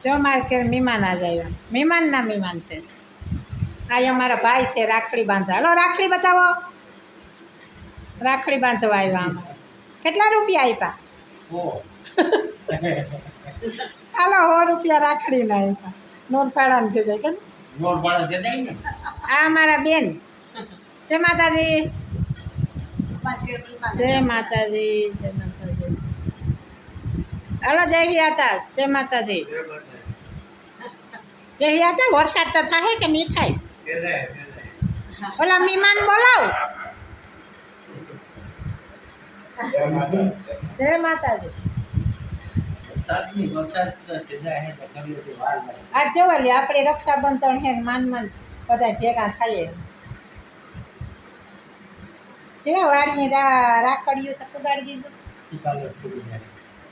જો મારે કે મહેમાન આજ આવ્યા, મહેમાનના મહેમાન છે. આ અમારા ભાઈ છે રાખડી બાંધવા. હાલો રાખડી બતાવો. રાખડી બાંધવા આવ્યા અમારે. કેટલા રૂપિયા આપ્યા? હાલો 100 રૂપિયા રાખડીના આપ્યા. નોટ પાડવાનું થઈ જાય કે નોટ પાડવા દે ને. આ અમારા બેન. જય માતાજી. જય માતાજી. જય માતાજી. હાલો દેવી હતા. જય માતાજી. દેવી હતા. વરસાદ તો થાય કે નહીં થાય? ઓલા મહેમાન બોલાવ. જય માતાજી. આજ જોવા લે આપણે રક્ષાબંધન હે માન બધા ભેગા થઈએ. કેવા વાડીએ રાખડીયું તો ઉગાડી દીધું.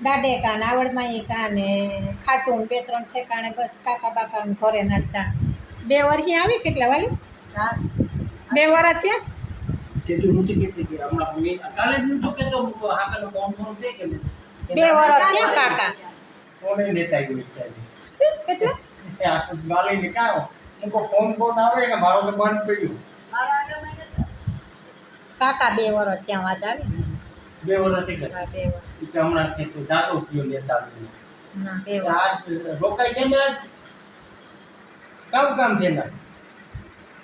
દાડે કાન આવડમાં કાને ખાતું 2-3 ઠેકાણે બસ કાકા બાપા ઘરે નાચતા. 2 વર્ષ આવી કેટલા વાલી? 2 વર્ષ છે. કેતું નથી કેટલી કે હમણાં કાલે જ તો કેતો હાકનો ફોન દે કે 2 વર્ષ છે કાકા. ફોન લેતા આવ્યો છે. કેટલા? એ આ ગાલી નીકાળો. મુકો ફોન આવે કે મારો તો બંધ પડ્યું. કાકા 2 વર્ષ ત્યાં વાત આવી. 2 વર્ષ થઈ ગયા. 2 વર્ષ. કે હમણાં કે જાતો ઉપયોગ લેતા આવ્યો. ના 2 વર્ષ. આ રોકાઈ છે ને કામ છે ને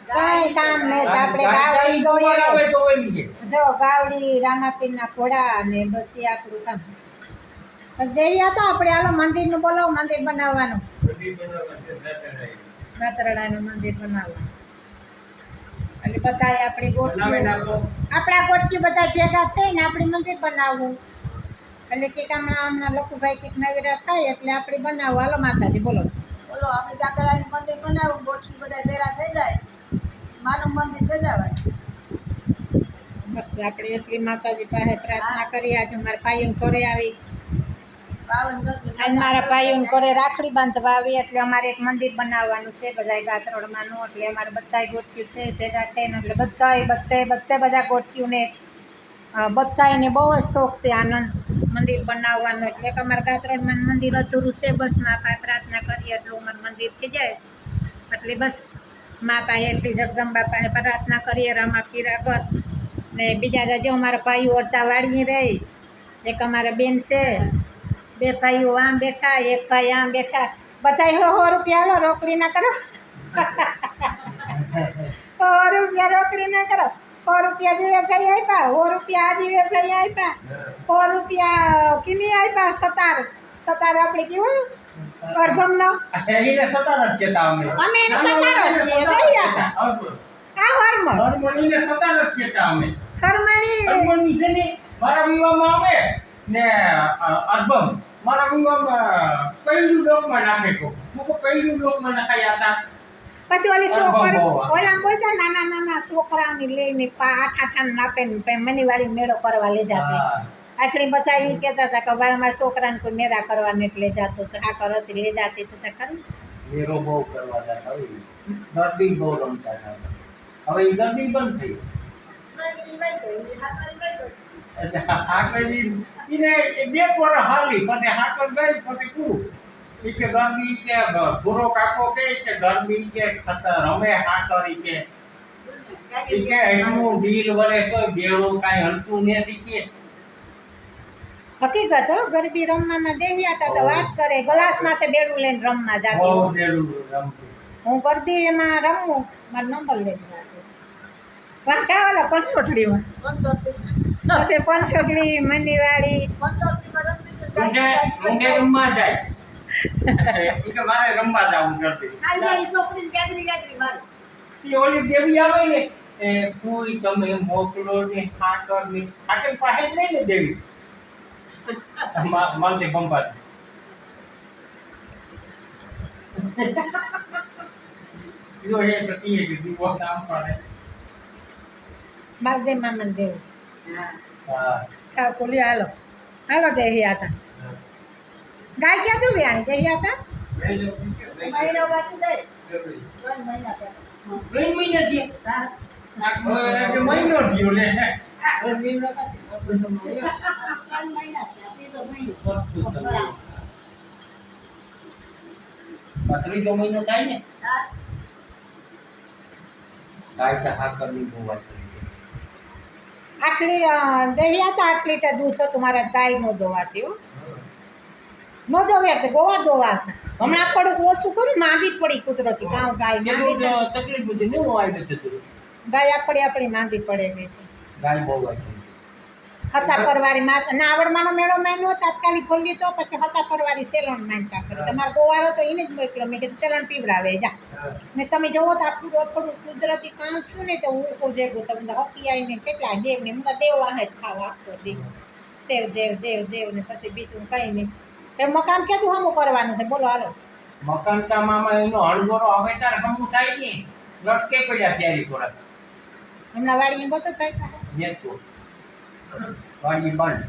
કાંઈ કામ નહીં. આપણે ગાવડી જોઈએ. આવે તો વળી છે. જો ગાવડી રામાપીરના ઘોડા અને બસ એ આપણું કામ. જઈ હતા આપણે. હાલો મંદિરનું બોલો. મંદિર બનાવવાનું. નાતરડાનું મંદિર બનાવવાનું. એટલે બધાએ આપણી ગોઠવી આપણા ગોઠવી બધા ભેગા થઈને આપણે મંદિર બનાવવું. એટલે કે હમણાં લખુભાઈ કંઈક નવીરા થાય એટલે આપણે બનાવવું. હાલો માતાજી બોલો. બોલો આપણે કાકડાનું મંદિર બનાવું, ગોઠવી બધા ભેગા થઈ જાય, માનું મંદિર સજાવાય. બસ આપણે એટલી માતાજી પાસે પ્રાર્થના કરી. આજે મારા ભાઈઓને ઘરે આવી. આજ મારા ભાઈઓને ઘરે રાખડી બાંધવા આવી એટલે અમારે એક મંદિર બનાવવાનું છે બધાય ગાત્રોડમાંનું. એટલે અમારે બધાય ગોઠ્યું છે ભેગા થઈને. એટલે બધા ગોઠ્યુંને બધાને બહુ જ શોખ છે આનંદ મંદિર બનાવવાનો. એટલે એક અમારા ગાત્રોડમાં મંદિર અધૂરું છે. બસ મા પાસે પ્રાર્થના કરીએ એટલું અમારું મંદિર થઈ જાય. એટલે બસ મા પાસે એટલી જગદંબા પાસે પ્રાર્થના કરીએ. રામા પીર આગળ ને બીજા જો અમારા ભાઈઓ અડધા વાળીએ રહી. એક અમારા બેન છે. 2 ભાઈઓ આમ બેઠા, 1 ભાઈ આમ બેઠા. બધાય 100 રૂપિયા હાલો રોકડી ના કરો. 100 રૂપિયા રોકડી ના કરો. 100 રૂપિયા જીવે ભાઈ આપ્યા, 100 રૂપિયા આ જીવે ભાઈ આપ્યા, 100 રૂપિયા કિમી આપ્યા. સતાર આપણે કેવું કરભમનો એને સતાર જ કહેતા અમે એને સતાર જ કહીએ. જઈ હતા આ હરમણીને સતાર જ કહેતા અમે. હરમણી છે ને મારા વિવાહમાં આવે ને અર્બમ મારા વિવાહમાં પહેલું ડોકમાં નાખે કો મુકો પહેલું ડોકમાં નખાયા હતા. પછી ઓલી છોકરી ઓલા બોલતા નાના છોકરાઓને લઈને 8 નાપે ને મનીવાળી મેળો કરવા લઈ જતી. આખરી બધા એ કહેતા હતા કે ભાઈ અમારા છોકરાને કોઈ મેળા કરવા ને લઈ જતો તો આ કરતી લઈ જતી તો ખરું. મેળો બહુ કરવા જતા હવે ગરબી બહુ રમતા હતા. હવે એ ગરબી બંધ થઈ. હાકરી એને 2 પર હાલી પછી હાકર ગઈ પછી પૂરું. એ કે ગરબી કે ભૂરો કાકો કે ગરબી કે રમે હાકર કે એટલું ડીલ વરે તો બેડું કાંઈ હલતું નથી કે હકીકત હો. ગરબી રમવામાં દેવી હતા તો વાત કરે. ગ્લાસ માથે બેડું લઈને રમવા જતી. બહુ બેડું રમતી. હું ગરબી એમાં રમું. મારો નંબર લઈને વાંકા વાળા પંચોટડીમાં પછી પંચોટડી મંદીવાળી રમવા જાય. મારે રમવા જવું ગરબી. ઓલી દેવી આવે ને કોઈ તમે મોકલો ને હાકર ને હાકર પાસે જ નહીં ને દેવી માલતે બંપા જો એ પ્રતિએ કે દીવો કામ પડે માલદે મામન દેવ. હા બોલી હાલો દેવી હતા. ગાય ક્યાં તું વ્યાણી દેવી હતા. 3 મહિના થી મહિનો થયો લે. ત્રીજો મહિનો થાય ને હા. ગાય તો હાકરની બહુ વાત કરી. આટલી દેવ્યા તો આટલી તો દૂધ હતું મારા ગાય નો દોવાતી હો નો દોવ્યા તો ગોવા દોવા હમણાં થોડુંક ઓછું કરું માંદી પડી કુદરતી કામ ગાય માંદી એવું તકલીફ બધી નહીં આવી જતું. ગાય આપણી માંદી પડે છે ગાય બહુ વાત કરી. હતા પરવારી નાવડમાંનો મેળો માન્યો તાત્કાલિક ખોલી તો પછી હતા પરવારી સેલોન માનતા કરી તમારો ગોવારો તો એને જ મોકલ્યો મેં કીધું સેલોન પીવડાવે જા ને તમે જોવો તો આપણું થોડું કુદરતી કામ થયું ને તો હું કોઈ જેવું તમને હોકી આવીને કેટલા દેવ ને મને દેવ વાહે જ ખાવા આપતો દેવ દેવ દેવ દેવ દેવ ને પછી બીજું કંઈ નહીં એ મકાન કેતું હમું કરવાનું છે બોલો હાલો મકાન કામમાં એનો હળદોરો હવે તાર હમું થાય ને લટકે પડ્યા શેરી પર હમણાં વાડીએ બધું થાય જેતો વાડી બંધ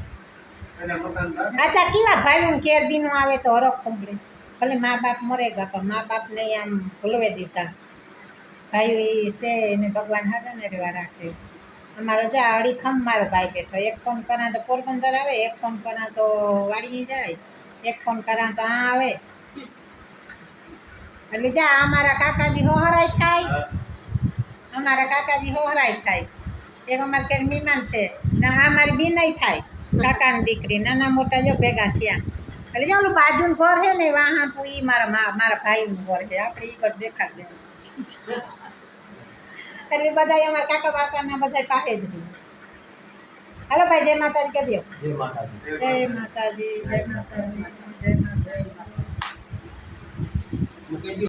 આતા કેવા ભાઈઓને કેર દીનું આવે તો હરખ કમ્પ્લીટ ભલે મા બાપ મરે ગયા પણ મા બાપને આમ ભૂલવે દીધા ભાઈઓ એ છે એને ભગવાન હાથે ને રહેવા રાખે અમારો જા અડીખમ મારો ભાઈ બેઠો એક ફોન કરા તો પોરબંદર આવે એક ફોન કરા તો વાડીએ જાય એક ફોન કરા તો આ આવે એટલે જા અમારા કાકાજી હોહરાય થાય અમારા કાકાજી હોહરાય થાય એક અમારે કે મહેમાન છે ને આ મારી બેનય થાય કાકાની દીકરી નાના મોટા જો ભેગા થયા એટલે જો ઓલું બાજુનું ઘર છે ને વાહા પૂરી મારા ભાઈનું ઘર છે આપણે એ ઘર દેખાડ દે એટલે બધા અમારા કાકા બાપાના બધા પાસે જ રહે હાલો ભાઈ જય માતાજી કહી દો જય માતાજી. જય માતાજી જય માતાજી જય માતાજી મૂકી દ્યો.